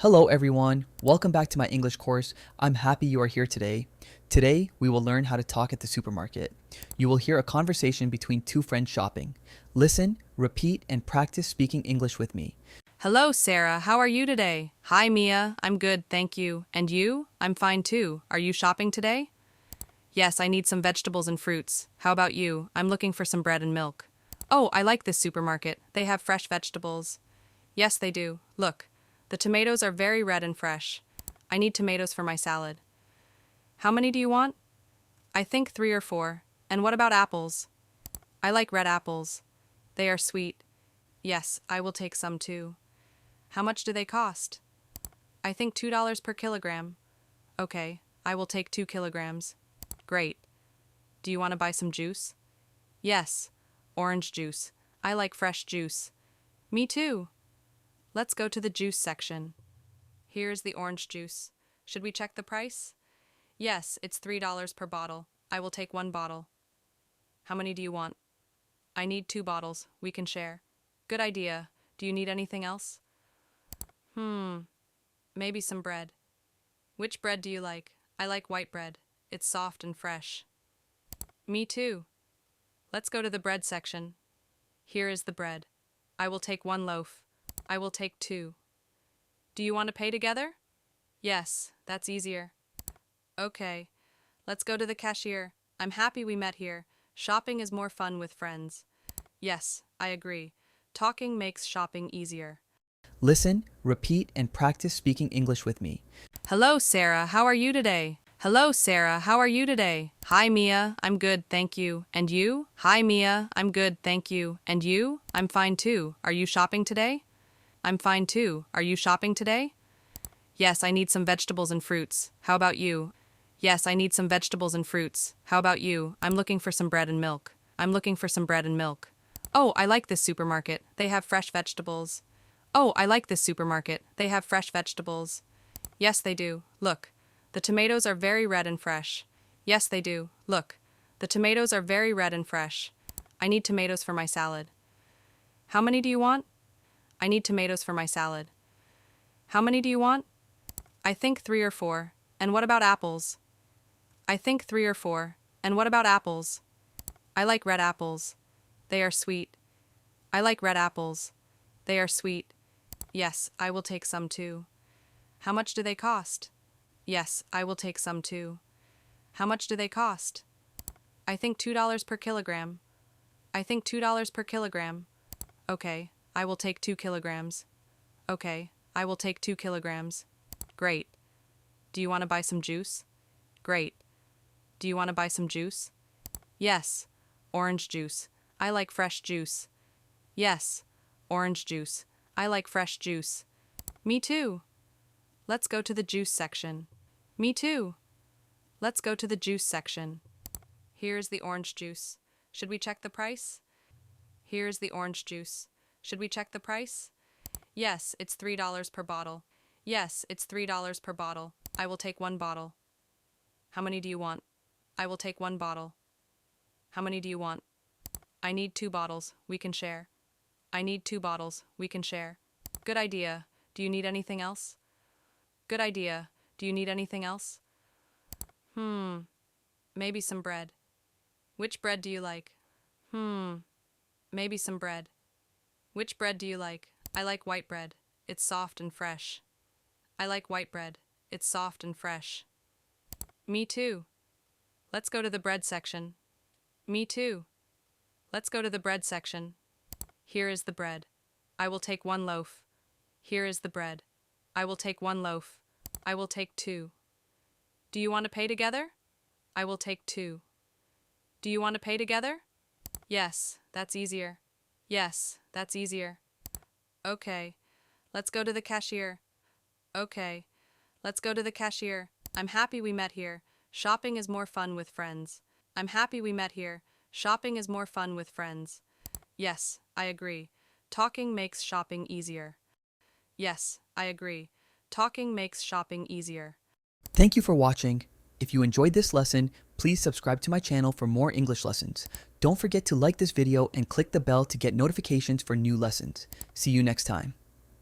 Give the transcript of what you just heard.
Hello everyone, welcome back to my English course. I'm happy you are here today. Today, we will learn how to talk at the supermarket. You will hear a conversation between two friends shopping. Listen, repeat, and practice speaking English with me. Hello, Sarah. How are you today? Hi, Mia. I'm good, thank you. And you? I'm fine too. Are you shopping today? Yes, I need some vegetables and fruits. How about you? I'm looking for some bread and milk. Oh, I like this supermarket. They have fresh vegetables. Yes, they do. Look, the tomatoes are very red and fresh. I need tomatoes for my salad. How many do you want? I think 3 or 4. And what about apples? I like red apples. They are sweet. Yes, I will take some too. How much do they cost? I think $2 per kilogram. Okay, I will take 2 kilograms. Great. Do you want to buy some juice? Yes, orange juice. I like fresh juice. Me too. Let's go to the juice section. Here's the orange juice. Should we check the price? Yes, it's $3 per bottle. I will take 1 bottle. How many do you want? I need 2 bottles. We can share. Good idea. Do you need anything else? Maybe some bread. Which bread do you like? I like white bread. It's soft and fresh. Me too. Let's go to the bread section. Here is the bread. I will take 1 loaf. I will take 2. Do you want to pay together? Yes, that's easier. Okay, let's go to the cashier. I'm happy we met here. Shopping is more fun with friends. Yes, I agree. Talking makes shopping easier. Listen, repeat, and practice speaking English with me. Hello, Sarah. How are you today? Hello, Sarah. How are you today? Hi, Mia. I'm good, thank you. And you? Hi, Mia. I'm good, thank you. And you? I'm fine too. Are you shopping today? I'm fine too. Are you shopping today? Yes, I need some vegetables and fruits. How about you? Yes, I need some vegetables and fruits. How about you? I'm looking for some bread and milk. I'm looking for some bread and milk. Oh, I like this supermarket. They have fresh vegetables. Oh, I like this supermarket. They have fresh vegetables. Yes, they do. Look, the tomatoes are very red and fresh. Yes, they do. Look, the tomatoes are very red and fresh. I need tomatoes for my salad. How many do you want? I need tomatoes for my salad. How many do you want? I think 3 or 4. And what about apples? I think 3 or 4. And what about apples? I like red apples. They are sweet. I like red apples. They are sweet. Yes, I will take some too. How much do they cost? Yes, I will take some too. How much do they cost? I think $2 per kilogram. I think $2 per kilogram. Okay, I will take 2 kilograms. Okay, I will take 2 kilograms. Great. Do you want to buy some juice? Great. Do you want to buy some juice? Yes, orange juice. I like fresh juice. Yes, orange juice. I like fresh juice. Me too. Let's go to the juice section. Me too. Let's go to the juice section. Here's the orange juice. Should we check the price? Here's the orange juice. Should we check the price? Yes, it's $3 per bottle. Yes, it's $3 per bottle. I will take 1 bottle. How many do you want? I will take 1 bottle. How many do you want? I need 2 bottles. We can share. I need 2 bottles. We can share. Good idea. Do you need anything else? Good idea. Do you need anything else? Maybe some bread. Which bread do you like? Maybe some bread. Which bread do you like? I like white bread. It's soft and fresh. I like white bread. It's soft and fresh. Me too. Let's go to the bread section. Me too. Let's go to the bread section. Here is the bread. I will take 1 loaf. Here is the bread. I will take 1 loaf. I will take 2. Do you want to pay together? I will take 2. Do you want to pay together? Yes, that's easier. Yes, that's easier. Okay, let's go to the cashier. Okay, let's go to the cashier. I'm happy we met here. Shopping is more fun with friends. I'm happy we met here. Shopping is more fun with friends. Yes, I agree. Talking makes shopping easier. Yes, I agree. Talking makes shopping easier. Thank you for watching. If you enjoyed this lesson, please subscribe to my channel for more English lessons. Don't forget to like this video and click the bell to get notifications for new lessons. See you next time.